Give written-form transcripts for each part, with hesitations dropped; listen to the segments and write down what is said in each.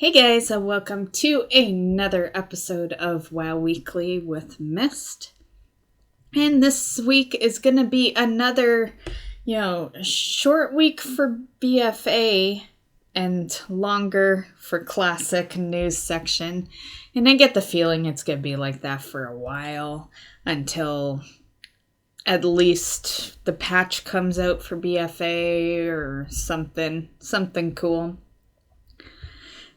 Hey guys, and welcome to another episode of WoW Weekly with Myst. And this week is going to be another, short week for BFA and longer for classic news section. And I get the feeling it's going to be like that for a while until at least the patch comes out for BFA or something cool.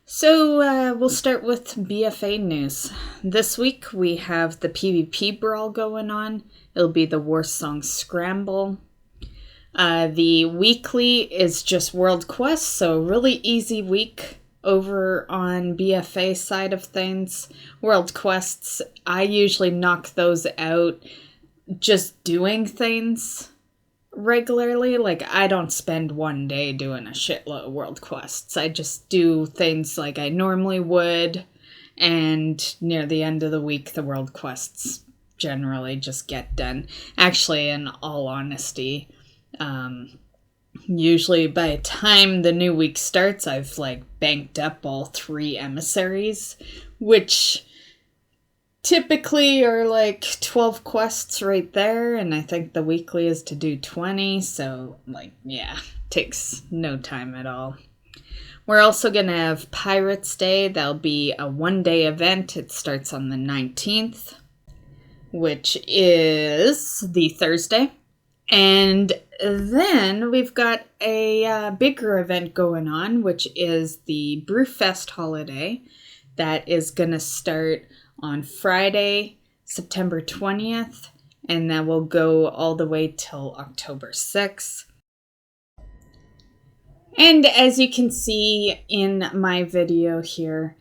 So we'll start with BFA news. This week we have the PvP brawl going on. It'll be the Warsong Scramble. The weekly is just World Quest, so really easy week over on BFA side of things. World Quests, I usually knock those out just doing things regularly. Like, I don't spend one day doing a shitload of world quests. I just do things like I normally would, and near the end of the week the world quests generally just get done. Actually, in all honesty, usually by the time the new week starts, I've banked up all 3 emissaries, which typically are 12 quests right there, and I think the weekly is to do 20, so takes no time at all. We're also going to have Pirates Day. That'll be a one-day event. It starts on the 19th, which is the Thursday. And then we've got a bigger event going on, which is the Brewfest holiday. That is going to start on Friday, September 20th, and that will go all the way till October 6th. And as you can see in my video here,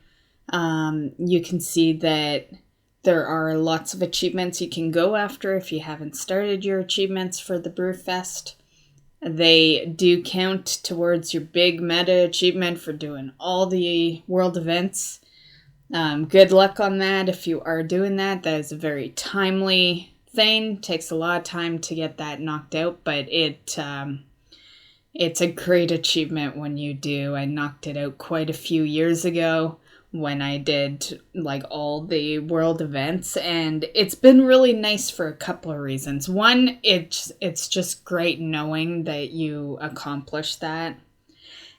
you can see that there are lots of achievements you can go after if you haven't started your achievements for the Brewfest. They do count towards your big meta achievement for doing all the world events. Good luck on that if you are doing that. That is a very timely thing. Takes a lot of time to get that knocked out, but it's a great achievement when you do. I knocked it out quite a few years ago when I did all the world events, and it's been really nice for a couple of reasons. One, it's just great knowing that you accomplished that.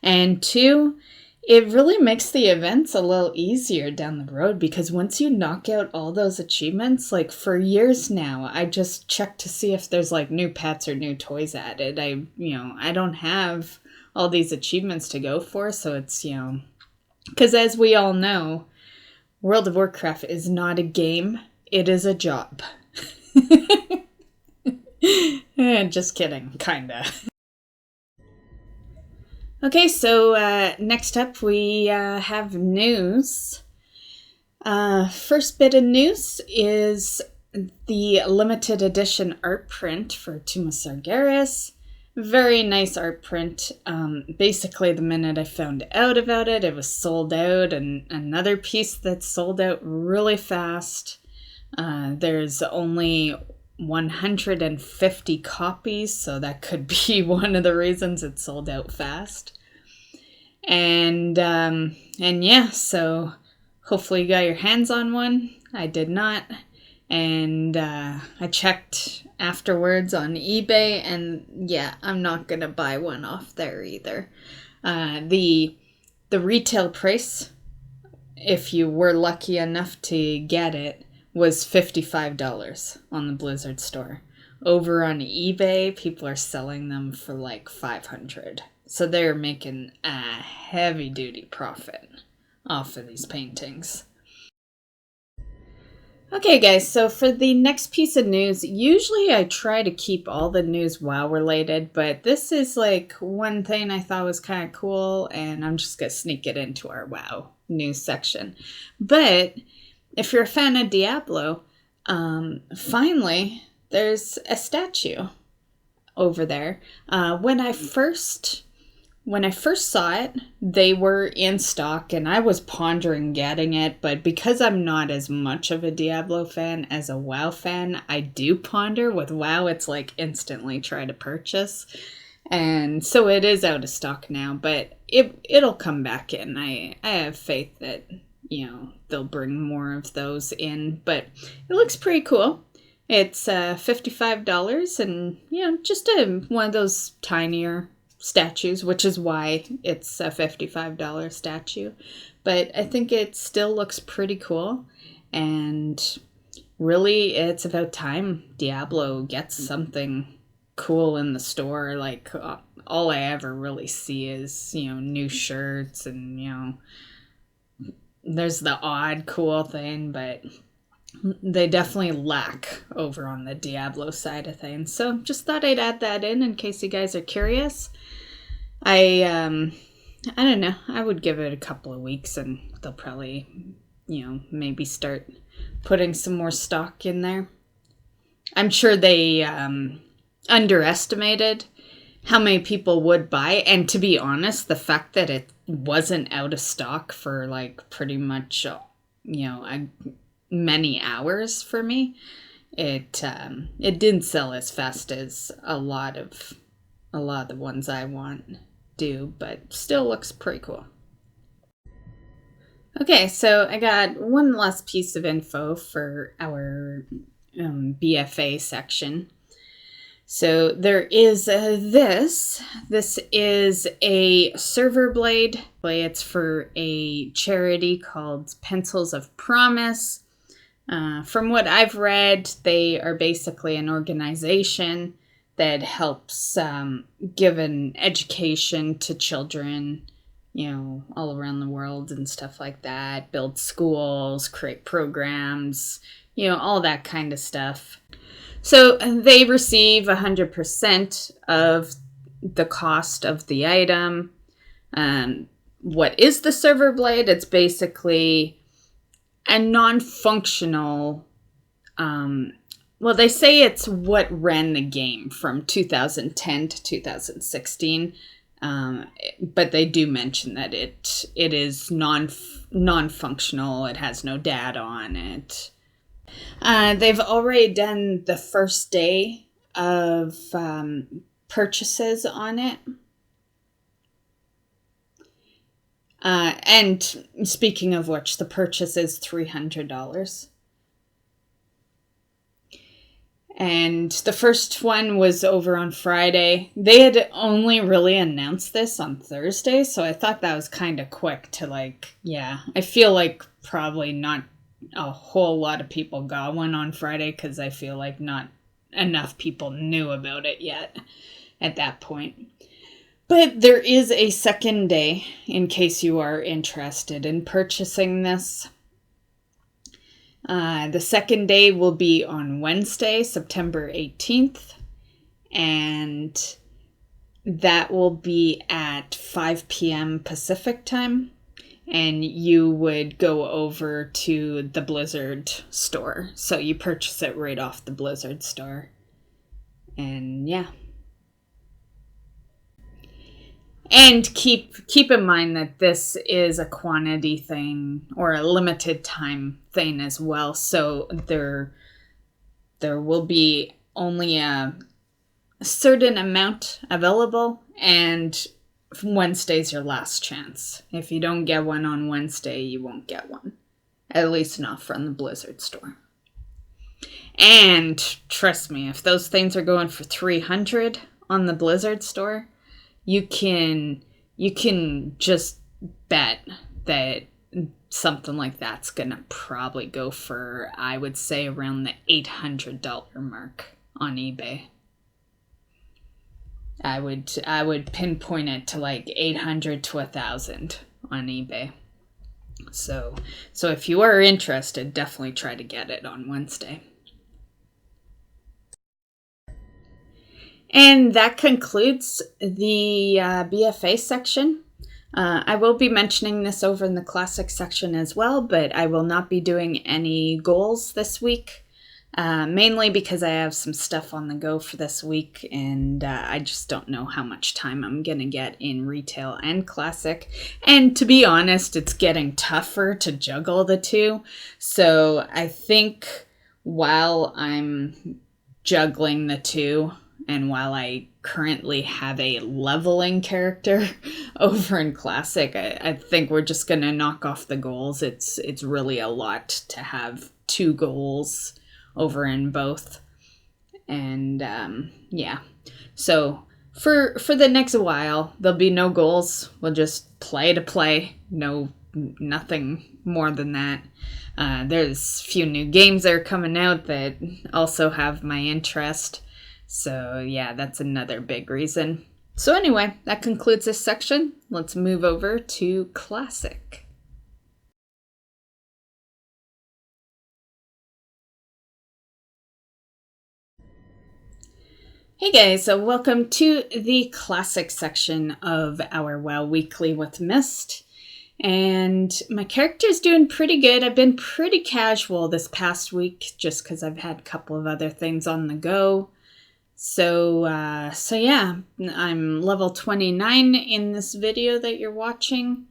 And two, it really makes the events a little easier down the road, because once you knock out all those achievements, for years now, I just check to see if there's new pets or new toys added. I don't have all these achievements to go for, so it's, because as we all know, World of Warcraft is not a game, it is a job. Just kidding, kinda. Okay, so next up we have news. First bit of news is the limited edition art print for Tomb of Sargeras. Very nice art print. Basically, the minute I found out about it, it was sold out, and another piece that's sold out really fast. There's only 150 copies, so that could be one of the reasons it sold out fast. And yeah, so hopefully you got your hands on one. I did not, and I checked afterwards on eBay, and yeah, I'm not gonna buy one off there either. The retail price, if you were lucky enough to get it, was $55 on the Blizzard store. Over on eBay, people are selling them for $500. So they're making a heavy-duty profit off of these paintings. Okay, guys, so for the next piece of news, usually I try to keep all the news WoW-related, but this is one thing I thought was kind of cool, and I'm just going to sneak it into our WoW news section. But if you're a fan of Diablo, finally, there's a statue over there. When I first saw it, they were in stock, and I was pondering getting it, but because I'm not as much of a Diablo fan as a WoW fan, I do ponder. With WoW, it's instantly try to purchase, and so it is out of stock now, but it'll come back in. I have faith that, they'll bring more of those in, but it looks pretty cool. It's $55 and, just one of those tinier statues, which is why it's a $55 statue. But I think it still looks pretty cool, and really it's about time Diablo gets something cool in the store. Like, all I ever really see is, new shirts and, there's the odd cool thing, but they definitely lack over on the Diablo side of things. So just thought I'd add that in case you guys are curious. I don't know. I would give it a couple of weeks and they'll probably, maybe start putting some more stock in there. I'm sure they underestimated how many people would buy. And to be honest, the fact that it wasn't out of stock for like pretty much, many hours for me, it didn't sell as fast as a lot of the ones I want do, but still looks pretty cool. Okay, so I got one last piece of info for our BFA section. So there is this. This is a server blade. It's for a charity called Pencils of Promise. From what I've read, they are basically an organization that helps give an education to children, all around the world and stuff like that. Build schools, create programs, all that kind of stuff. So they receive 100% of the cost of the item. What is the server blade? It's basically a non-functional, they say it's what ran the game from 2010 to 2016, but they do mention that it is non-functional. It has no data on it. They've already done the first day of purchases on it. And speaking of which, the purchase is $300. And the first one was over on Friday. They had only really announced this on Thursday, so I thought that was kind of quick to I feel like probably not a whole lot of people got one on Friday because I feel like not enough people knew about it yet at that point. But there is a second day in case you are interested in purchasing this. The second day will be on Wednesday, September 18th, and that will be at 5 p.m. Pacific time, and you would go over to the Blizzard store. So you purchase it right off the Blizzard store, and yeah. And keep in mind that this is a quantity thing or a limited time thing as well. So there will be only a certain amount available, and Wednesday's your last chance. If you don't get one on Wednesday, you won't get one. At least not from the Blizzard store. And trust me, if those things are going for $300 on the Blizzard store, you can just bet that something like that's gonna probably go for, I would say, around the $800 mark on eBay. I would pinpoint it to like $800 to $1,000 on eBay. So if you are interested, definitely try to get it on Wednesday. And that concludes the BFA section. I will be mentioning this over in the classic section as well, but I will not be doing any goals this week, mainly because I have some stuff on the go for this week, and I just don't know how much time I'm going to get in retail and classic. And to be honest, it's getting tougher to juggle the two. So I think while I'm juggling the two, And while I currently have a leveling character over in Classic, I think we're just going to knock off the goals. It's really a lot to have 2 goals over in both. And yeah, so for the next while, there'll be no goals. We'll just play to play. Nothing more than that. There's a few new games that are coming out that also have my interest. So yeah, that's another big reason. So anyway, that concludes this section. Let's move over to Classic. Hey guys, so welcome to the Classic section of our WoW Weekly with Myst. And my character's doing pretty good. I've been pretty casual this past week just because I've had a couple of other things on the go. So yeah, I'm level 29 in this video that you're watching.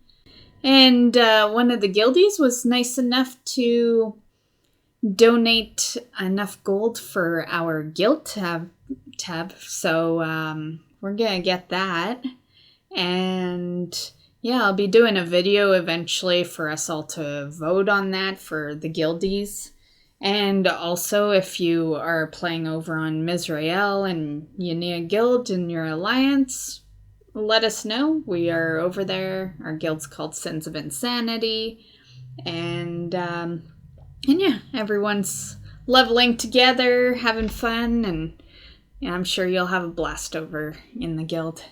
And one of the guildies was nice enough to donate enough gold for our guild tab. So we're going to get that. And yeah, I'll be doing a video eventually for us all to vote on that for the guildies. And also, if you are playing over on Misrael and you need a guild in your alliance, let us know. We are over there. Our guild's called Sins of Insanity. And yeah, everyone's leveling together, having fun, and yeah, I'm sure you'll have a blast over in the guild.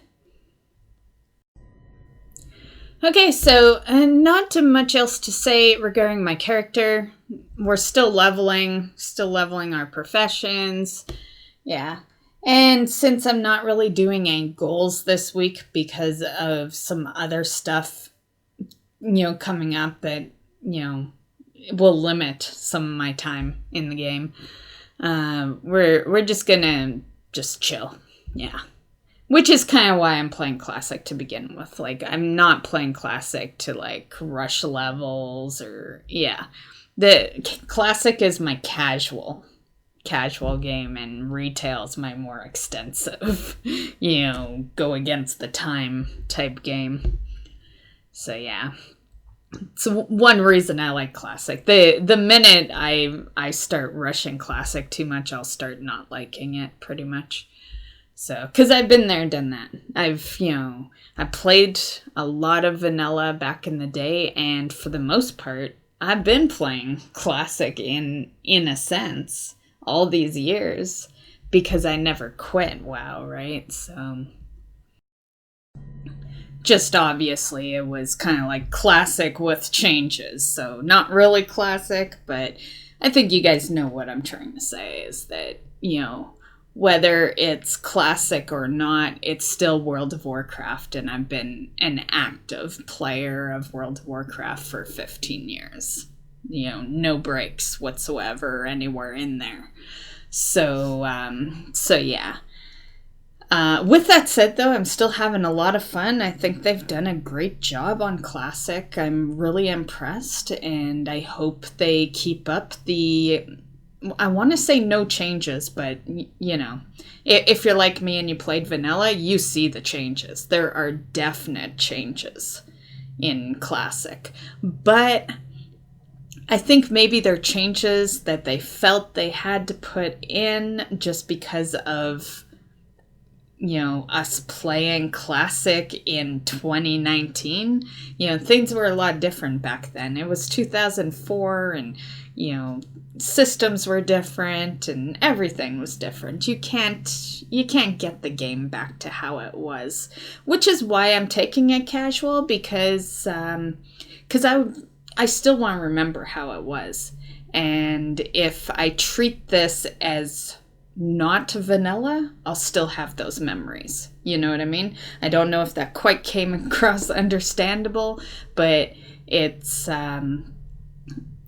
Okay, so not too much else to say regarding my character. We're still leveling our professions. Yeah. And since I'm not really doing any goals this week because of some other stuff, coming up that, will limit some of my time in the game, we're just gonna chill. Yeah. Which is kind of why I'm playing Classic to begin with. Like, I'm not playing Classic to, rush levels or... Yeah. The Classic is my casual game, and Retail is my more extensive, go against the time type game. So, yeah. It's one reason I like Classic. The minute I start rushing Classic too much, I'll start not liking it, pretty much. So, because I've been there, done that. I played a lot of vanilla back in the day, and for the most part, I've been playing Classic in a sense all these years because I never quit WoW, right? So, just obviously it was kind of like Classic with changes. So, not really Classic, but I think you guys know what I'm trying to say is that, whether it's Classic or not, it's still World of Warcraft, and I've been an active player of World of Warcraft for 15 years. No breaks whatsoever anywhere in there. So yeah. With that said, though, I'm still having a lot of fun. I think they've done a great job on Classic. I'm really impressed, and I hope they keep up I want to say no changes, but, if you're like me and you played vanilla, you see the changes. There are definite changes in Classic. But I think maybe they're changes that they felt they had to put in just because of, us playing Classic in 2019. Things were a lot different back then. It was 2004 and, systems were different and everything was different. You can't get the game back to how it was, which is why I'm taking it casual because I still want to remember how it was. And if I treat this as not vanilla, I'll still have those memories. You know what I mean? I don't know if that quite came across understandable, but it's,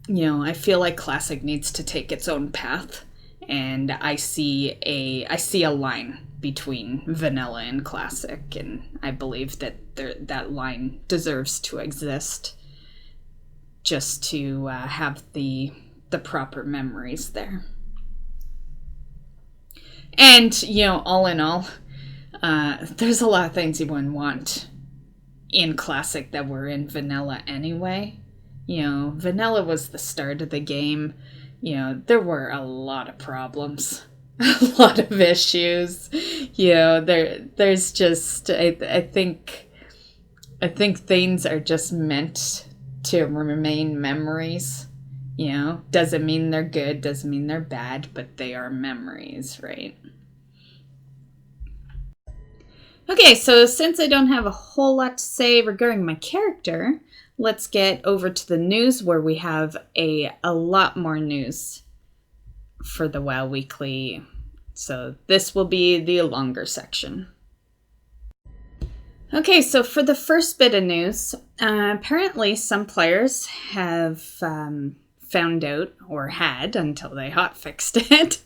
I feel like Classic needs to take its own path, and I see a line between vanilla and Classic, and I believe that that line deserves to exist just to have the proper memories there. And, all in all, there's a lot of things you wouldn't want in Classic that were in Vanilla anyway. Vanilla was the start of the game. There were a lot of problems, a lot of issues. There's just, I think things are just meant to remain memories. Doesn't mean they're good, doesn't mean they're bad, but they are memories, right? Okay, so since I don't have a whole lot to say regarding my character, let's get over to the news, where we have a lot more news for the WoW Weekly. So this will be the longer section. Okay, so for the first bit of news, apparently some players have found out, or had until they hotfixed it,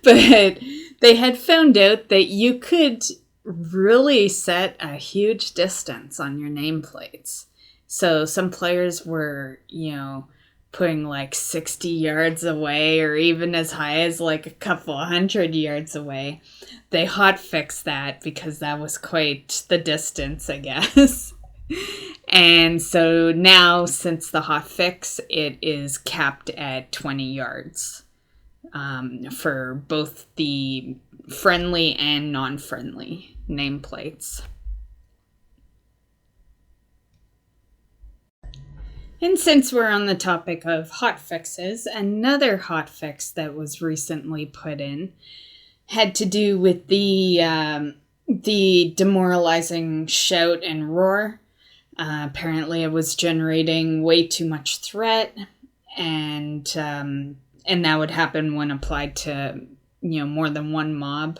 but they had found out that you could really set a huge distance on your nameplates. So some players were, putting like 60 yards away, or even as high as like a couple 100 yards away. They hotfixed that because that was quite the distance, I guess. And so now, since the hotfix, it is capped at 20 yards for both the friendly and non-friendly nameplates. And since we're on the topic of hotfixes, another hotfix that was recently put in had to do with the demoralizing shout and roar. Apparently, it was generating way too much threat, and that would happen when applied to more than one mob.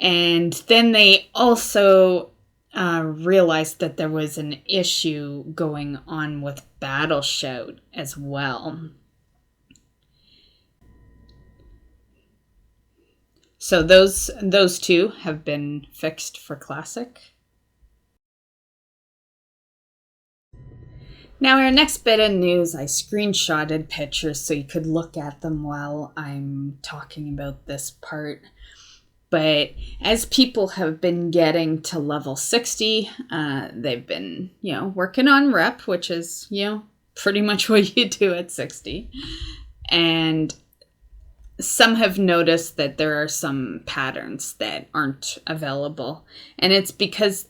And then they also realized that there was an issue going on with Battle Shout as well. So those two have been fixed for Classic. Now, our next bit of news, I screenshotted pictures so you could look at them while I'm talking about this part. But as people have been getting to level 60, they've been, working on rep, which is, pretty much what you do at 60. And some have noticed that there are some patterns that aren't available. And it's because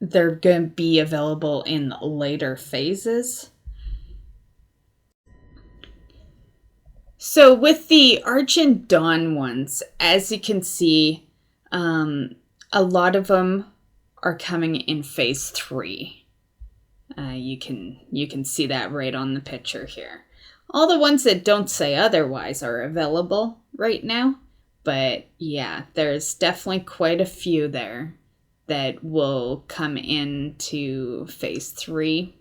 they're going to be available in later phases. So with the Argent Dawn ones, as you can see, a lot of them are coming in phase 3. You can see that right on the picture here. All the ones that don't say otherwise are available right now, but yeah, there's definitely quite a few there that will come into phase 3.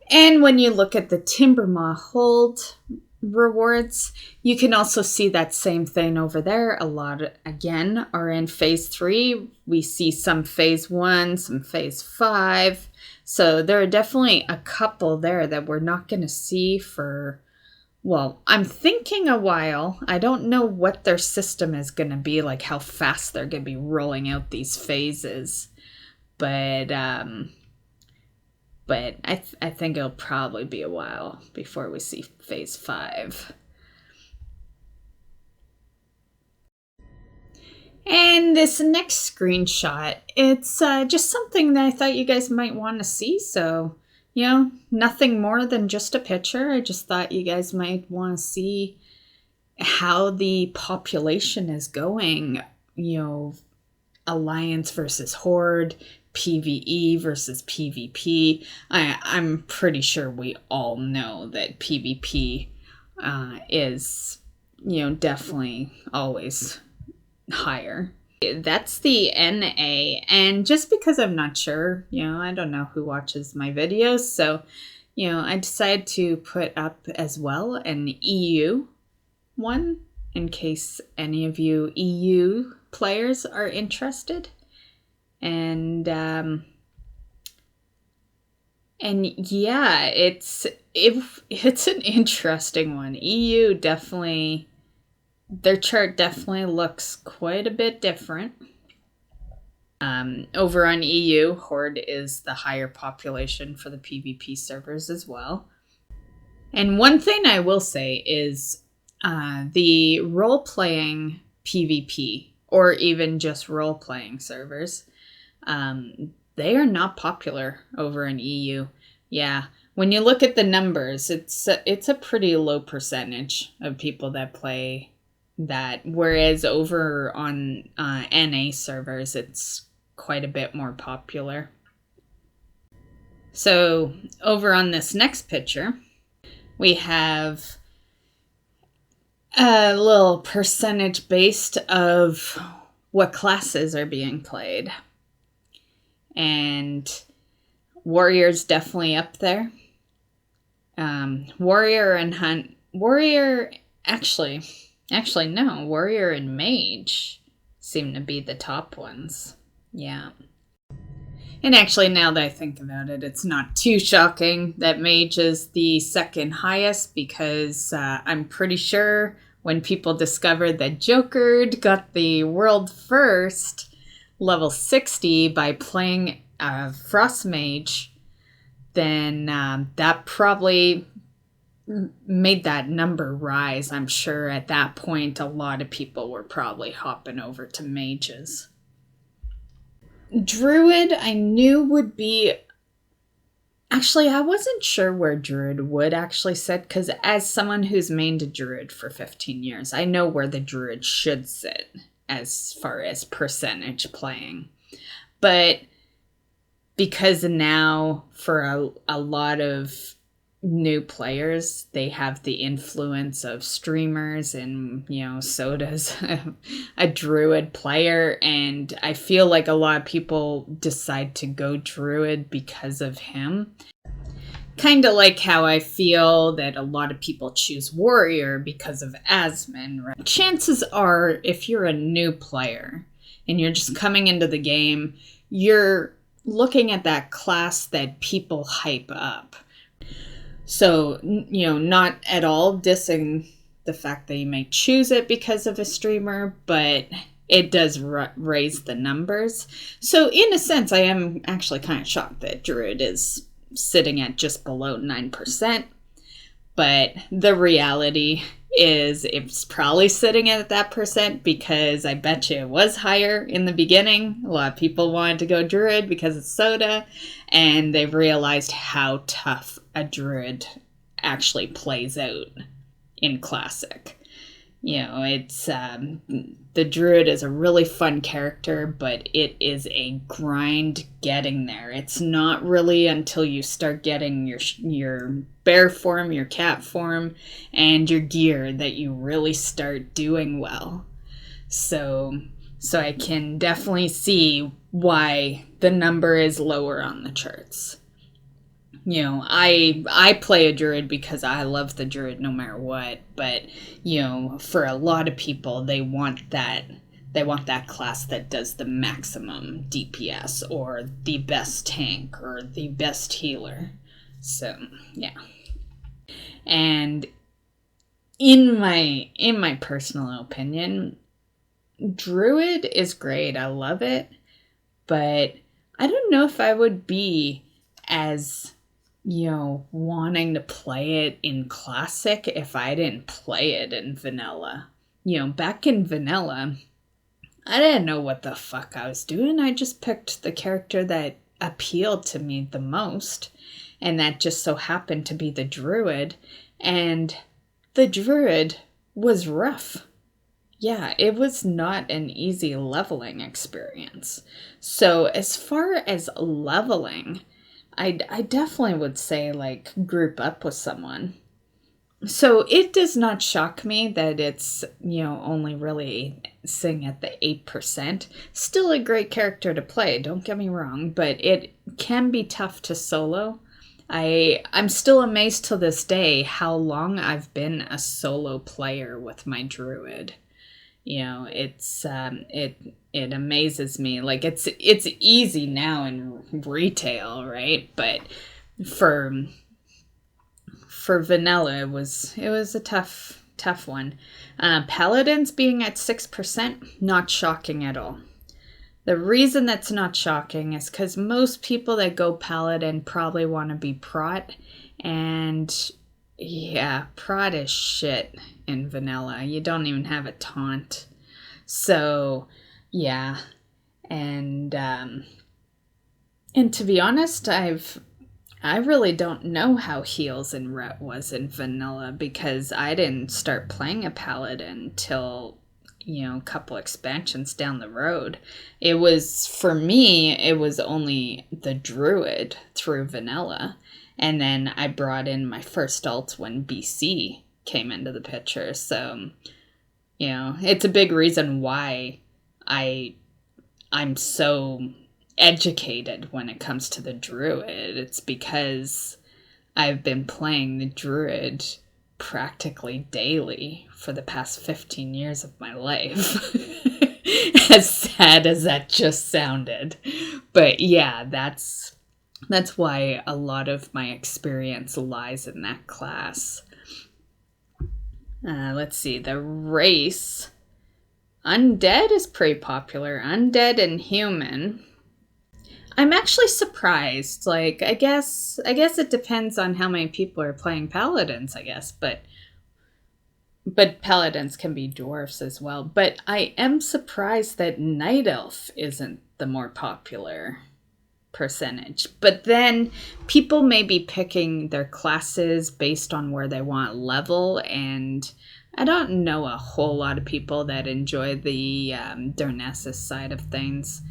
And when you look at the Timbermaw Hold rewards, you can also see that same thing over there. A lot, again, are in phase 3. We see some phase 1, some phase 5. So there are definitely a couple there that we're not going to see for, well, I'm thinking a while. I don't know what their system is going to be, like how fast they're going to be rolling out these phases. But I think it'll probably be a while before we see phase 5. And this next screenshot, it's just something that I thought you guys might want to see. So, nothing more than just a picture. I just thought you guys might want to see how the population is going. Alliance versus Horde, PvE versus PvP. I'm pretty sure we all know that PvP is, definitely always higher. That's the NA, and just because I'm not sure, I don't know who watches my videos, so, I decided to put up as well an EU one, in case any of you EU players are interested. And And yeah, it's an interesting one. EU definitely, their chart definitely looks quite a bit different. Over on EU, Horde is the higher population for the PvP servers as well. And one thing I will say is the role-playing PvP, or even just role-playing servers, they are not popular over in EU. Yeah, when you look at the numbers, it's a pretty low percentage of people that play that, whereas over on NA servers, it's quite a bit more popular. So over on this next picture, we have a little percentage based of what classes are being played. And Warrior's definitely up there. Warrior and Hunt. Warrior, actually no. Warrior and Mage seem to be the top ones. Yeah. And actually, now that I think about it, it's not too shocking that Mage is the second highest, because I'm pretty sure when people discovered that Joker got the world first, level 60, by playing Frost Mage, then that probably made that number rise. I'm sure at that point, a lot of people were probably hopping over to Mages. Druid, I knew would be... Actually, I wasn't sure where Druid would actually sit, because as someone who's mained a Druid for 15 years, I know where the Druid should sit as far as percentage playing. But because now, for a lot of new players, they have the influence of streamers, and Soda's a Druid player, and I feel like a lot of people decide to go Druid because of him. Kind of like how I feel that a lot of people choose Warrior because of Asmin, right? Chances are, if you're a new player and you're just coming into the game, you're looking at that class that people hype up. So, not at all dissing the fact that you may choose it because of a streamer, but it does raise the numbers. So, in a sense, I am actually kind of shocked that Druid is sitting at just below 9%. But the reality is it's probably sitting at that percent because I bet you it was higher in the beginning. A lot of people wanted to go Druid because of Soda, and they've realized how tough a Druid actually plays out in Classic. It's the Druid is a really fun character, but it is a grind getting there. It's not really until you start getting your bear form, your cat form, and your gear that you really start doing well. So I can definitely see why the number is lower on the charts. I play a Druid because I love the Druid no matter what, but, for a lot of people, they want that class that does the maximum DPS, or the best tank, or the best healer. So, yeah. And in my personal opinion, Druid is great. I love it, but I don't know if I would be as wanting to play it in Classic if I didn't play it in Vanilla. Back in Vanilla, I didn't know what the fuck I was doing. I just picked the character that appealed to me the most, and that just so happened to be the Druid, and the Druid was rough. Yeah, it was not an easy leveling experience. So as far as leveling, I definitely would say, group up with someone. So it does not shock me that it's, only really sitting at the 8%. Still a great character to play, don't get me wrong, but it can be tough to solo. I'm still amazed to this day how long I've been a solo player with my Druid. It's it amazes me. It's easy now in retail, right? But for vanilla, it was a tough one. Paladins being at 6%, not shocking at all. The reason that's not shocking is because most people that go Paladin probably want to be Prot, and yeah, Prot is shit in vanilla. You don't even have a taunt. So, yeah. And to be honest, I really don't know how heals and ret was in vanilla, because I didn't start playing a paladin till, a couple expansions down the road. It was, for me, it was only the druid through vanilla. And then I brought in my first alt when BC came into the picture. So, it's a big reason why I'm so educated when it comes to the druid. It's because I've been playing the druid practically daily for the past 15 years of my life. As sad as that just sounded. But yeah, that's why a lot of my experience lies in that class. Let's see, the race. Undead is pretty popular. Undead and human. I'm actually surprised. Like, I guess it depends on how many people are playing paladins, I guess, but paladins can be dwarfs as well. But I am surprised that night elf isn't the more popular percentage. But then people may be picking their classes based on where they want level, and I don't know a whole lot of people that enjoy the Darnassus side of things.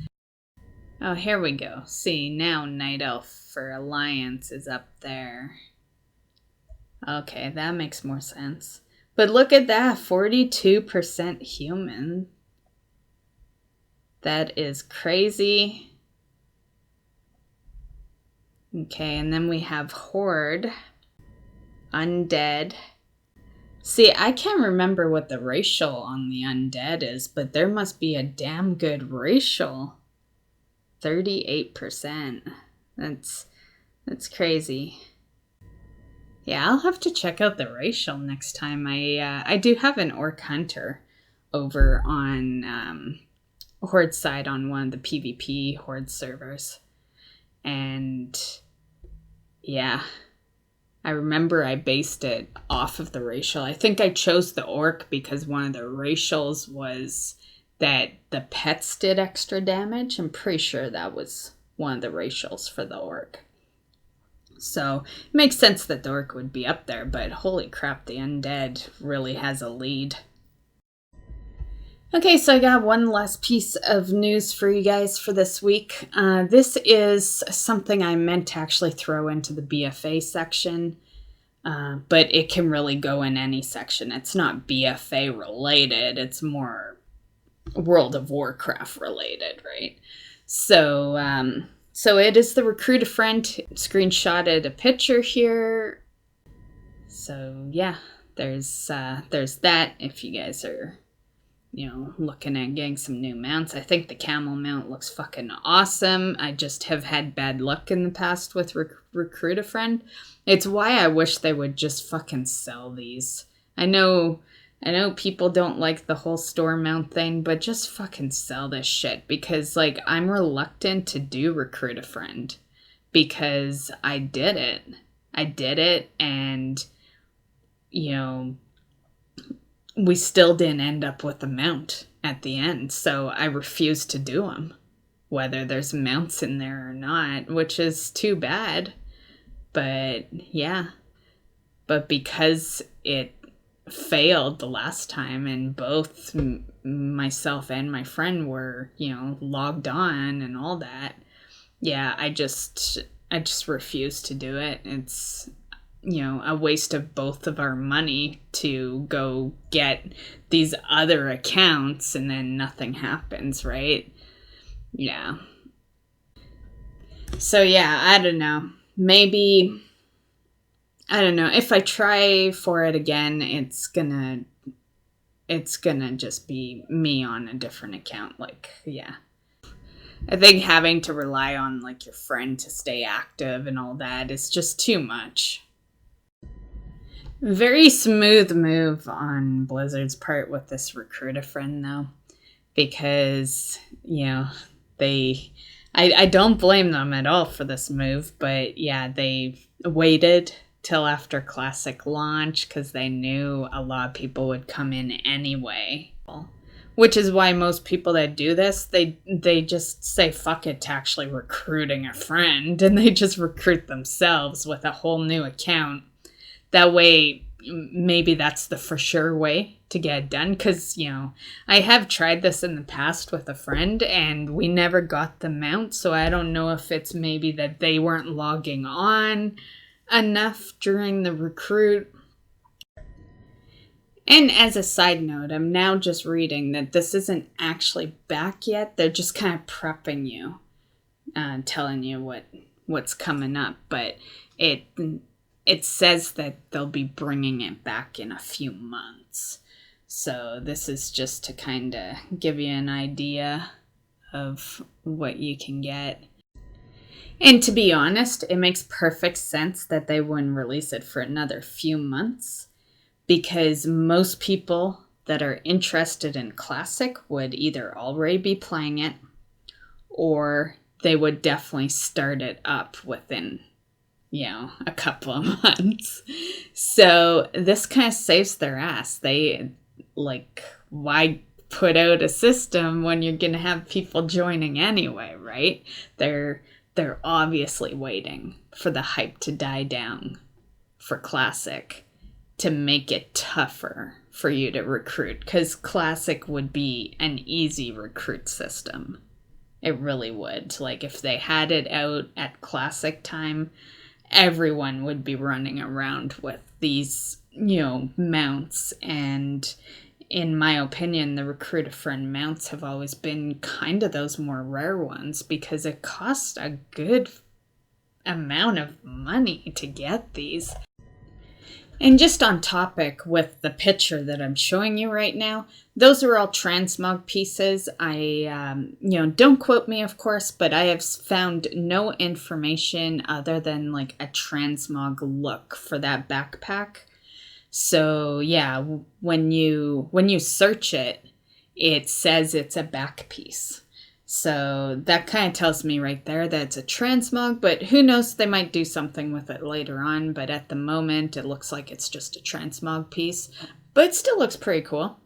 Oh, here we go. See, now Night Elf for Alliance is up there. Okay, that makes more sense. But look at that, 42% human. That is crazy. Okay, and then we have Horde. Undead. See, I can't remember what the racial on the undead is, but there must be a damn good racial. 38%. That's crazy. Yeah, I'll have to check out the racial next time. I do have an Orc Hunter over on Horde side on one of the PvP Horde servers. And yeah, I remember I based it off of the racial. I think I chose the Orc because one of the racials was that the pets did extra damage. I'm pretty sure that was one of the racials for the Orc. So it makes sense that the Orc would be up there, but holy crap, the Undead really has a lead. Okay, so I got one last piece of news for you guys for this week. This is something I meant to actually throw into the BFA section, but it can really go in any section. It's not BFA related, it's more World of Warcraft related, right? So it is the Recruit a Friend. Screenshotted a picture here. So yeah, there's that if you guys are, looking at getting some new mounts. I think the camel mount looks fucking awesome. I just have had bad luck in the past with Recruit a Friend. It's why I wish they would just fucking sell these. I know people don't like the whole store mount thing, but just fucking sell this shit, because, like, I'm reluctant to do Recruit a Friend because I did it, and, we still didn't end up with a mount at the end, so I refuse to do them, whether there's mounts in there or not, which is too bad. But, yeah. But because it failed the last time, and both myself and my friend were, logged on and all that, yeah, I just refuse to do it. It's, a waste of both of our money to go get these other accounts and then nothing happens, right? Yeah. So yeah, I don't know. Maybe, I don't know, if I try for it again, it's gonna just be me on a different account. Like, yeah. I think having to rely on like your friend to stay active and all that is just too much. Very smooth move on Blizzard's part with this recruit a friend though, because, you know, I don't blame them at all for this move, but yeah, they waited till after Classic launch because they knew a lot of people would come in anyway. Which is why most people that do this, they just say fuck it to actually recruiting a friend, and they just recruit themselves with a whole new account. That way, maybe that's the for sure way to get it done. Because, you know, I have tried this in the past with a friend, and we never got the mount, so I don't know if it's maybe that they weren't logging on enough during the recruit. And as a side note, I'm now just reading that this isn't actually back yet. They're just kind of prepping you, telling you what's coming up. But it says that they'll be bringing it back in a few months. So this is just to kind of give you an idea of what you can get. And to be honest, it makes perfect sense that they wouldn't release it for another few months, because most people that are interested in Classic would either already be playing it, or they would definitely start it up within, you know, a couple of months. So this kind of saves their ass. They, like, why put out a system when you're going to have people joining anyway, right? They're obviously waiting for the hype to die down for Classic, to make it tougher for you to recruit, because Classic would be an easy recruit system. It really would. Like, if they had it out at Classic time, everyone would be running around with these, you know, mounts. And in my opinion, the recruit a friend mounts have always been kind of those more rare ones, because it costs a good amount of money to get these. And just on topic with the picture that I'm showing you right now, those are all transmog pieces. Don't quote me, of course, but I have found no information other than like a transmog look for that backpack. So yeah, when you search it, it says it's a back piece. So that kind of tells me right there that it's a transmog, but who knows, they might do something with it later on. But at the moment, it looks like it's just a transmog piece, but it still looks pretty cool.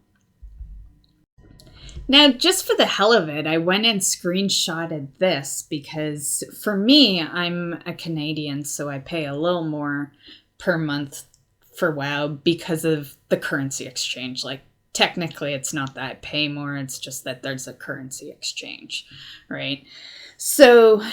Now, just for the hell of it, I went and screenshotted this because for me, I'm a Canadian, so I pay a little more per month for WoW because of the currency exchange. Like, technically, it's not that I pay more, it's just that there's a currency exchange, right? So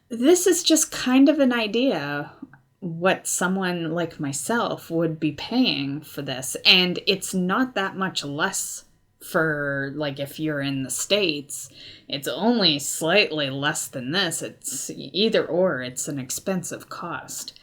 this is just kind of an idea what someone like myself would be paying for this. And it's not that much less for, like, if you're in the States. It's only slightly less than this. It's either or, it's an expensive cost.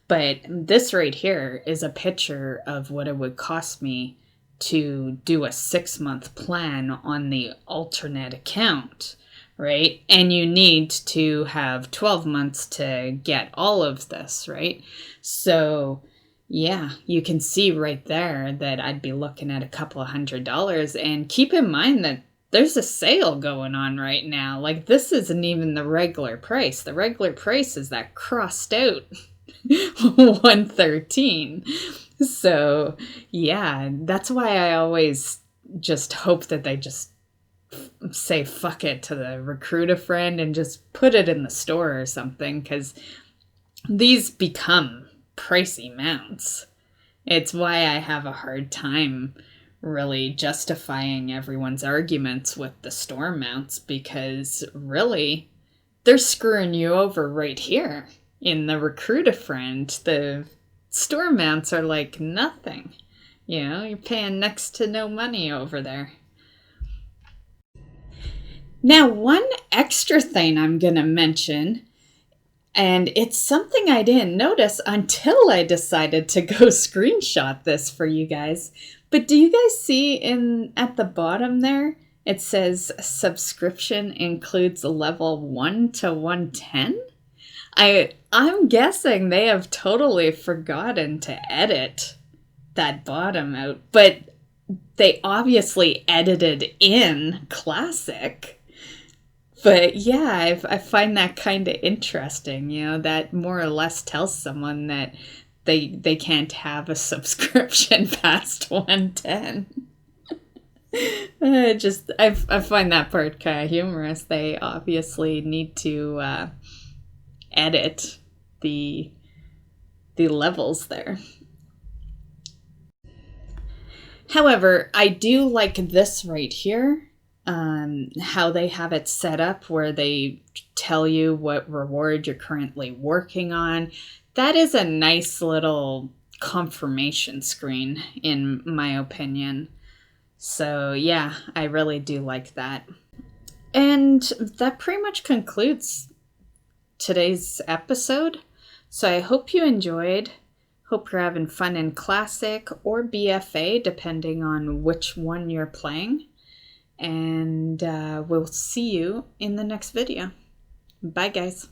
But this right here is a picture of what it would cost me to do a 6-month plan on the alternate account, right? And you need to have 12 months to get all of this, right? So yeah, you can see right there that I'd be looking at a couple of $100. And keep in mind that there's a sale going on right now. Like, this isn't even the regular price. The regular price is that crossed out 113. So yeah, that's why I always just hope that they just say fuck it to the recruit a friend and just put it in the store or something, because these become pricey mounts. It's why I have a hard time really justifying everyone's arguments with the store mounts, because really they're screwing you over right here in the recruit a friend. The store mounts are like nothing. You know, you're paying next to no money over there. Now, one extra thing I'm going to mention, and it's something I didn't notice until I decided to go screenshot this for you guys. But do you guys see at the bottom there, It says subscription includes level 1 to 110. I'm guessing they have totally forgotten to edit that bottom out, but they obviously edited in Classic. But yeah, I find that kind of interesting, you know, that more or less tells someone that they can't have a subscription past 110. I find that part kind of humorous. They obviously need to edit the levels there. However, I do like this right here, how they have it set up where they tell you what reward you're currently working on. That is a nice little confirmation screen, in my opinion. So yeah, I really do like that. And that pretty much concludes today's episode. So I hope you enjoyed. Hope you're having fun in Classic or BFA, depending on which one you're playing. And we'll see you in the next video. Bye, guys.